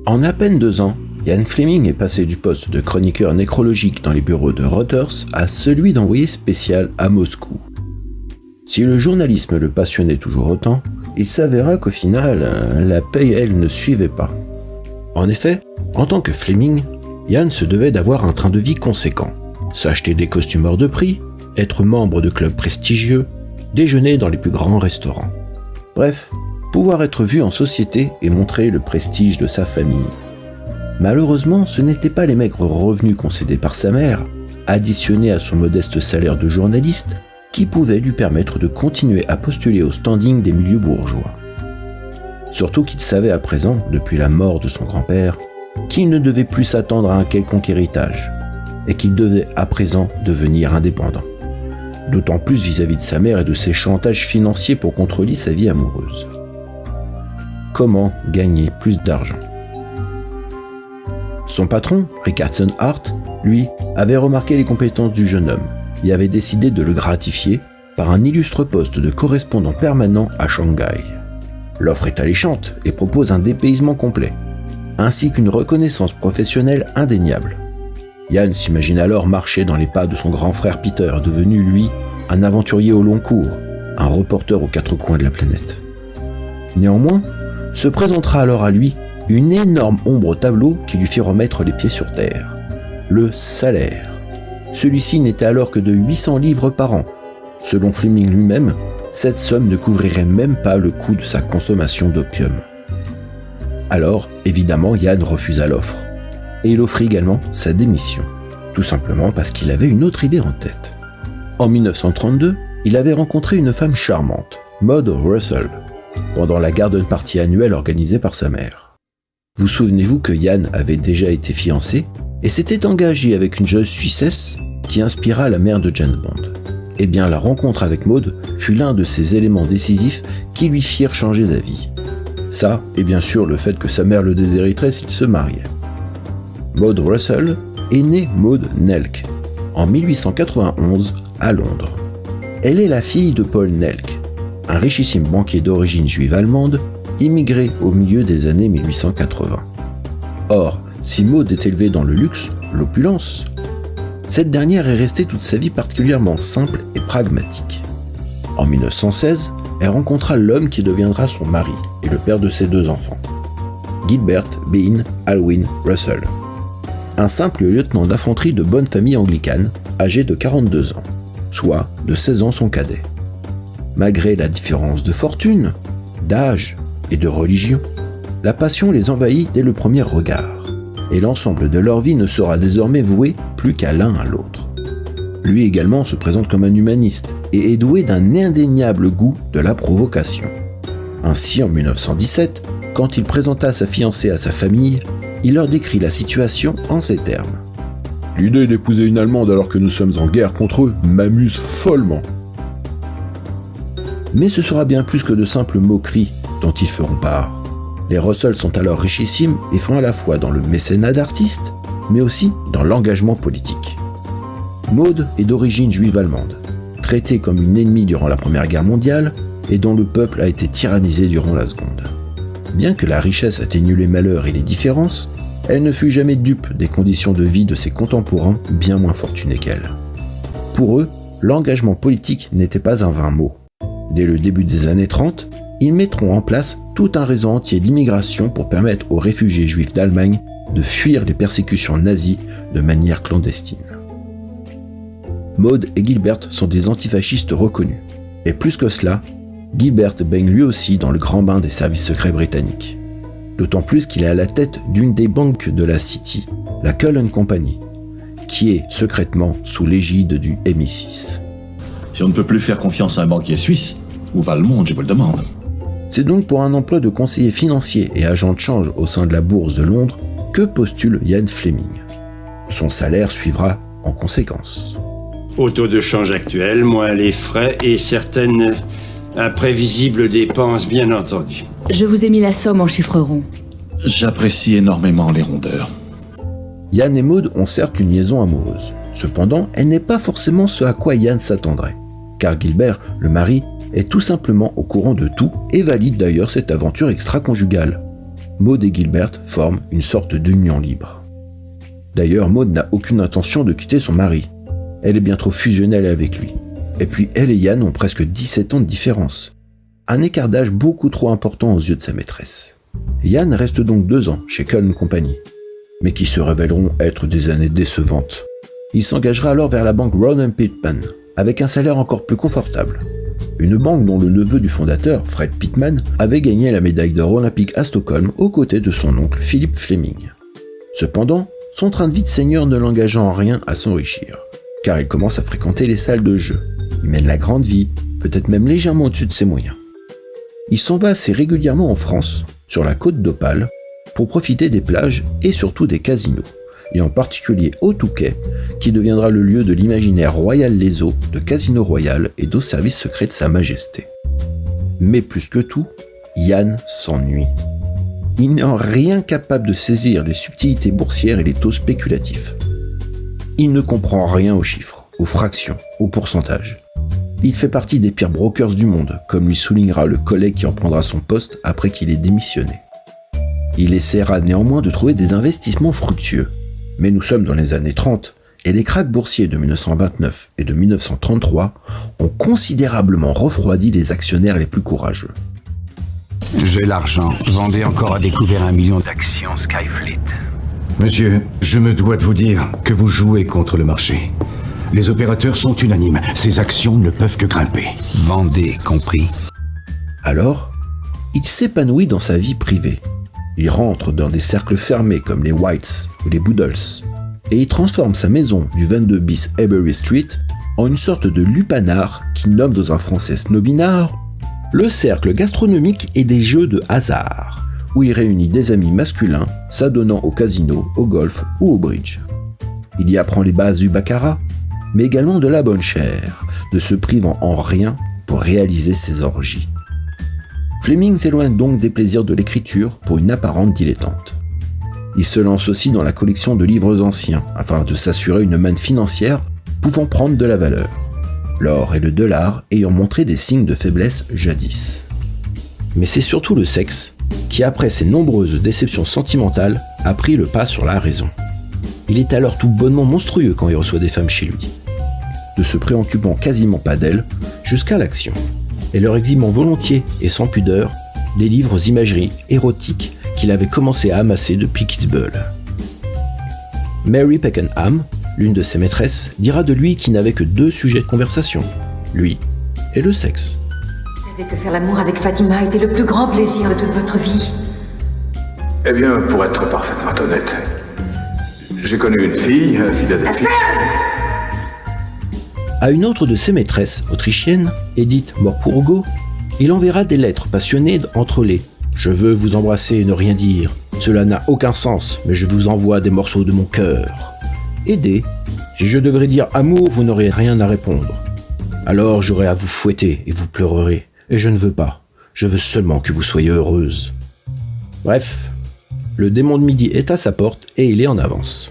En à peine 2 ans, Ian Fleming est passé du poste de chroniqueur nécrologique dans les bureaux de Reuters à celui d'envoyé spécial à Moscou. Si le journalisme le passionnait toujours autant, il s'avéra qu'au final, la paye, elle, ne suivait pas. En effet, en tant que Fleming, Ian se devait d'avoir un train de vie conséquent, s'acheter des costumes hors de prix, être membre de clubs prestigieux, déjeuner dans les plus grands restaurants. Bref, pouvoir être vu en société et montrer le prestige de sa famille. Malheureusement, ce n'étaient pas les maigres revenus concédés par sa mère, additionnés à son modeste salaire de journaliste, qui pouvaient lui permettre de continuer à postuler au standing des milieux bourgeois. Surtout qu'il savait à présent, depuis la mort de son grand-père, qu'il ne devait plus s'attendre à un quelconque héritage, et qu'il devait à présent devenir indépendant. D'autant plus vis-à-vis de sa mère et de ses chantages financiers pour contrôler sa vie amoureuse. Comment gagner plus d'argent ? Son patron, Rickardson Hart, lui, avait remarqué les compétences du jeune homme et avait décidé de le gratifier par un illustre poste de correspondant permanent à Shanghai. L'offre est alléchante et propose un dépaysement complet, ainsi qu'une reconnaissance professionnelle indéniable. Ian s'imagine alors marcher dans les pas de son grand frère Peter, devenu, lui, un aventurier au long cours, un reporter aux 4 coins de la planète. Néanmoins, se présentera alors à lui une énorme ombre au tableau qui lui fit remettre les pieds sur terre. Le salaire. Celui-ci n'était alors que de 800 livres par an. Selon Fleming lui-même, cette somme ne couvrirait même pas le coût de sa consommation d'opium. Alors, évidemment, Ian refusa l'offre. Et il offrit également sa démission. Tout simplement parce qu'il avait une autre idée en tête. En 1932, il avait rencontré une femme charmante, Maud Russell, pendant la garden party annuelle organisée par sa mère. Vous souvenez-vous que Ian avait déjà été fiancé et s'était engagé avec une jeune Suissesse qui inspira la mère de James Bond. Eh bien, la rencontre avec Maud fut l'un de ces éléments décisifs qui lui firent changer d'avis. Ça, et bien sûr le fait que sa mère le déshériterait s'il se mariait. Maud Russell est née Maud Nelk en 1891 à Londres. Elle est la fille de Paul Nelk, un richissime banquier d'origine juive allemande, immigré au milieu des années 1880. Or, si Maud est élevée dans le luxe, l'opulence, cette dernière est restée toute sa vie particulièrement simple et pragmatique. En 1916, elle rencontra l'homme qui deviendra son mari et le père de ses 2 enfants, Gilbert Bean Alwyn Russell, un simple lieutenant d'infanterie de bonne famille anglicane, âgé de 42 ans, soit de 16 ans son cadet. Malgré la différence de fortune, d'âge et de religion, la passion les envahit dès le premier regard, et l'ensemble de leur vie ne sera désormais voué plus qu'à l'un à l'autre. Lui également se présente comme un humaniste et est doué d'un indéniable goût de la provocation. Ainsi, en 1917, quand il présenta sa fiancée à sa famille, il leur décrit la situation en ces termes. « L'idée d'épouser une Allemande alors que nous sommes en guerre contre eux m'amuse follement. » Mais ce sera bien plus que de simples moqueries dont ils feront part. Les Russell sont alors richissimes et font à la fois dans le mécénat d'artistes, mais aussi dans l'engagement politique. Maud est d'origine juive allemande, traitée comme une ennemie durant la Première Guerre mondiale et dont le peuple a été tyrannisé durant la Seconde. Bien que la richesse atténue les malheurs et les différences, elle ne fut jamais dupe des conditions de vie de ses contemporains bien moins fortunés qu'elle. Pour eux, l'engagement politique n'était pas un vain mot. Dès le début des années 30, ils mettront en place tout un réseau entier d'immigration pour permettre aux réfugiés juifs d'Allemagne de fuir les persécutions nazies de manière clandestine. Maud et Gilbert sont des antifascistes reconnus. Et plus que cela, Gilbert baigne lui aussi dans le grand bain des services secrets britanniques. D'autant plus qu'il est à la tête d'une des banques de la City, la Cullen Company, qui est secrètement sous l'égide du MI6. Si on ne peut plus faire confiance à un banquier suisse, où va le monde, je vous le demande? C'est donc pour un emploi de conseiller financier et agent de change au sein de la bourse de Londres que postule Ian Fleming. Son salaire suivra en conséquence. Au taux de change actuel, moins les frais et certaines imprévisibles dépenses, bien entendu. Je vous ai mis la somme en chiffres ronds. J'apprécie énormément les rondeurs. Ian et Maud ont certes une liaison amoureuse. Cependant, elle n'est pas forcément ce à quoi Ian s'attendrait. Car Gilbert, le mari, est tout simplement au courant de tout et valide d'ailleurs cette aventure extra-conjugale. Maud et Gilbert forment une sorte d'union libre. D'ailleurs, Maud n'a aucune intention de quitter son mari. Elle est bien trop fusionnelle avec lui. Et puis elle et Ian ont presque 17 ans de différence. Un écart d'âge beaucoup trop important aux yeux de sa maîtresse. Ian reste donc 2 ans chez Cullen Company, mais qui se révéleront être des années décevantes. Il s'engagera alors vers la banque Rowan Pittman, avec un salaire encore plus confortable. Une banque dont le neveu du fondateur, Fred Pittman, avait gagné la médaille d'or olympique à Stockholm aux côtés de son oncle Philip Fleming. Cependant, son train de vie de seigneur ne l'engage en rien à s'enrichir, car il commence à fréquenter les salles de jeu. Il mène la grande vie, peut-être même légèrement au-dessus de ses moyens. Il s'en va assez régulièrement en France, sur la côte d'Opale, pour profiter des plages et surtout des casinos, et en particulier au Touquet, qui deviendra le lieu de l'imaginaire royal les eaux, de Casino Royal et d'eau service secret de Sa Majesté. Mais plus que tout, Ian s'ennuie. Il n'est en rien capable de saisir les subtilités boursières et les taux spéculatifs. Il ne comprend rien aux chiffres, aux fractions, aux pourcentages. Il fait partie des pires brokers du monde, comme lui soulignera le collègue qui en prendra son poste après qu'il ait démissionné. Il essaiera néanmoins de trouver des investissements fructueux. Mais nous sommes dans les années 30, et les krachs boursiers de 1929 et de 1933 ont considérablement refroidi les actionnaires les plus courageux. J'ai l'argent. Vendez encore à découvert 1 million d'actions Skyfleet. Monsieur, je me dois de vous dire que vous jouez contre le marché. Les opérateurs sont unanimes. Ces actions ne peuvent que grimper. Vendez, compris. Alors, il s'épanouit dans sa vie privée. Il rentre dans des cercles fermés comme les Whites ou les Boodles, et il transforme sa maison du 22 bis Avery Street en une sorte de lupanar qui nomme dans un français snobinard le cercle gastronomique et des jeux de hasard, où il réunit des amis masculins s'adonnant au casino, au golf ou au bridge. Il y apprend les bases du baccarat, mais également de la bonne chère, ne se privant en rien pour réaliser ses orgies. Fleming s'éloigne donc des plaisirs de l'écriture pour une apparente dilettante. Il se lance aussi dans la collection de livres anciens afin de s'assurer une manne financière pouvant prendre de la valeur, l'or et le dollar ayant montré des signes de faiblesse jadis. Mais c'est surtout le sexe qui, après ses nombreuses déceptions sentimentales, a pris le pas sur la raison. Il est alors tout bonnement monstrueux quand il reçoit des femmes chez lui, ne se préoccupant quasiment pas d'elles jusqu'à l'action, et leur exhibant volontiers et sans pudeur des livres d'imagerie érotique qu'il avait commencé à amasser depuis Kitzbühel. Mary Pakenham, l'une de ses maîtresses, dira de lui qu'il n'avait que 2 sujets de conversation, lui et le sexe. Vous savez que faire l'amour avec Fatima était le plus grand plaisir de toute votre vie. Eh bien, pour être parfaitement honnête, j'ai connu une fille à Philadelphie. À une autre de ses maîtresses, autrichienne, Edith Morpurgo, il enverra des lettres passionnées entre les « Je veux vous embrasser et ne rien dire. Cela n'a aucun sens, mais je vous envoie des morceaux de mon cœur. » et des « Si je devrais dire amour, vous n'aurez rien à répondre. Alors j'aurai à vous fouetter et vous pleurerez. Et je ne veux pas. Je veux seulement que vous soyez heureuse. » Bref, le démon de midi est à sa porte et il est en avance.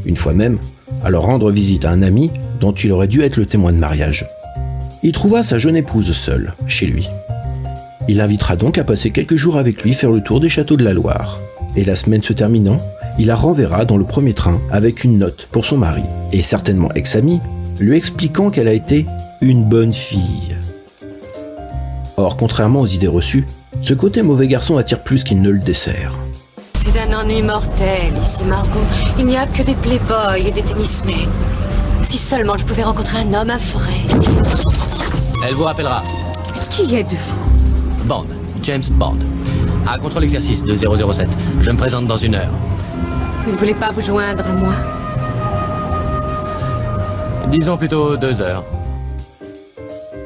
Une fois même, alors rendre visite à un ami dont il aurait dû être le témoin de mariage. Il trouva sa jeune épouse seule, chez lui. Il l'invitera donc à passer quelques jours avec lui faire le tour des châteaux de la Loire. Et la semaine se terminant, il la renverra dans le premier train avec une note pour son mari, et certainement ex-ami, lui expliquant qu'elle a été une bonne fille. Or, contrairement aux idées reçues, ce côté mauvais garçon attire plus qu'il ne le dessert. C'est d'un ennui mortel ici, Margot. Il n'y a que des playboys et des tennismen. Si seulement je pouvais rencontrer un homme, un vrai. Elle vous rappellera. Qui êtes-vous? Bond, James Bond. À contrôle exercice de 007. Je me présente dans 1 heure. Vous ne voulez pas vous joindre à moi? Disons plutôt 2 heures.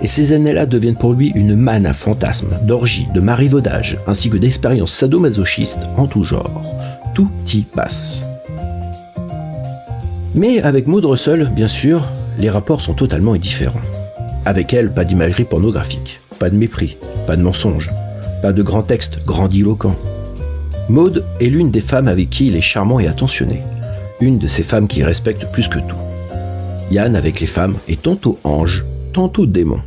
Et ces années-là deviennent pour lui une manne à fantasmes, d'orgies, de marivaudages, ainsi que d'expériences sadomasochistes en tout genre. Tout y passe. Mais avec Maud Russell, bien sûr, les rapports sont totalement différents. Avec elle, pas d'imagerie pornographique, pas de mépris, pas de mensonges, pas de grands textes grandiloquents. Maud est l'une des femmes avec qui il est charmant et attentionné, une de ces femmes qu'il respecte plus que tout. Ian, avec les femmes, est tantôt ange, tantôt démon.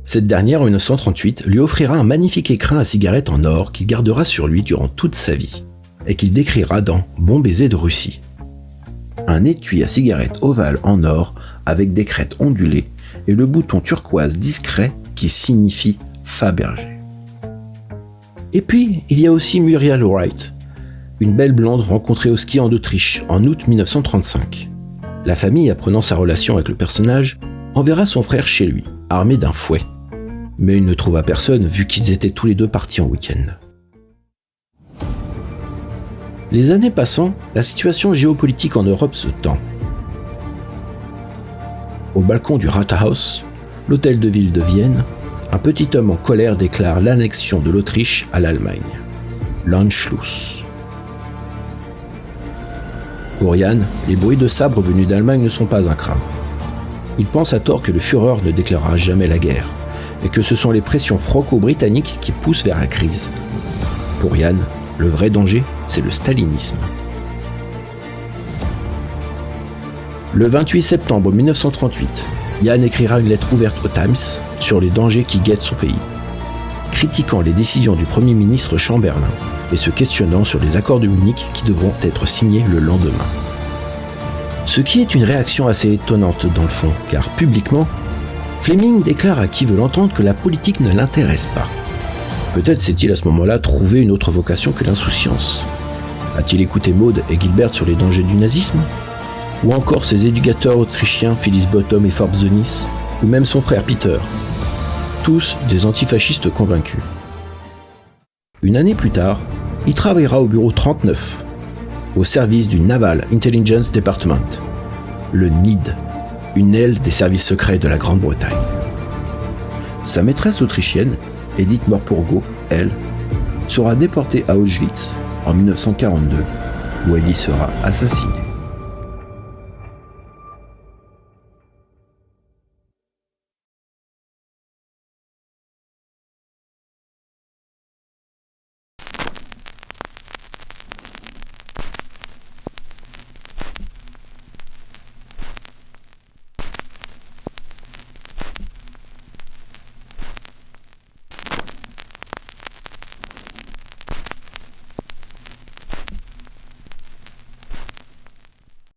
Cette dernière, en 1938, lui offrira un magnifique écrin à cigarette en or qu'il gardera sur lui durant toute sa vie, et qu'il décrira dans Bon baiser de Russie. Un étui à cigarette ovale en or avec des crêtes ondulées et le bouton turquoise discret qui signifie Fabergé. Et puis, il y a aussi Muriel Wright, une belle blonde rencontrée au ski en Autriche en août 1935. La famille, apprenant sa relation avec le personnage, enverra son frère chez lui, armé d'un fouet. Mais il ne trouva personne vu qu'ils étaient tous les deux partis en week-end. Les années passant, la situation géopolitique en Europe se tend. Au balcon du Rathaus, l'hôtel de ville de Vienne, un petit homme en colère déclare l'annexion de l'Autriche à l'Allemagne. L'Anschluss. Pour Yann, les bruits de sabre venus d'Allemagne ne sont pas un craint. Il pense à tort que le Führer ne déclarera jamais la guerre, et que ce sont les pressions franco-britanniques qui poussent vers la crise. Pour Yann, le vrai danger, c'est le stalinisme. Le 28 septembre 1938, Yann écrira une lettre ouverte au Times sur les dangers qui guettent son pays, critiquant les décisions du Premier ministre Chamberlain et se questionnant sur les accords de Munich qui devront être signés le lendemain. Ce qui est une réaction assez étonnante dans le fond, car publiquement, Fleming déclare à qui veut l'entendre que la politique ne l'intéresse pas. Peut-être s'est-il à ce moment-là trouvé une autre vocation que l'insouciance. A-t-il écouté Maud et Gilbert sur les dangers du nazisme ? Ou encore ses éducateurs autrichiens Phyllis Bottom et Forbes Zenis, ou même son frère Peter, tous des antifascistes convaincus. Une année plus tard, il travaillera au bureau 39, au service du Naval Intelligence Department, le NID, une aile des services secrets de la Grande-Bretagne. Sa maîtresse autrichienne, Edith Morpurgo, elle, sera déportée à Auschwitz en 1942, où elle y sera assassinée.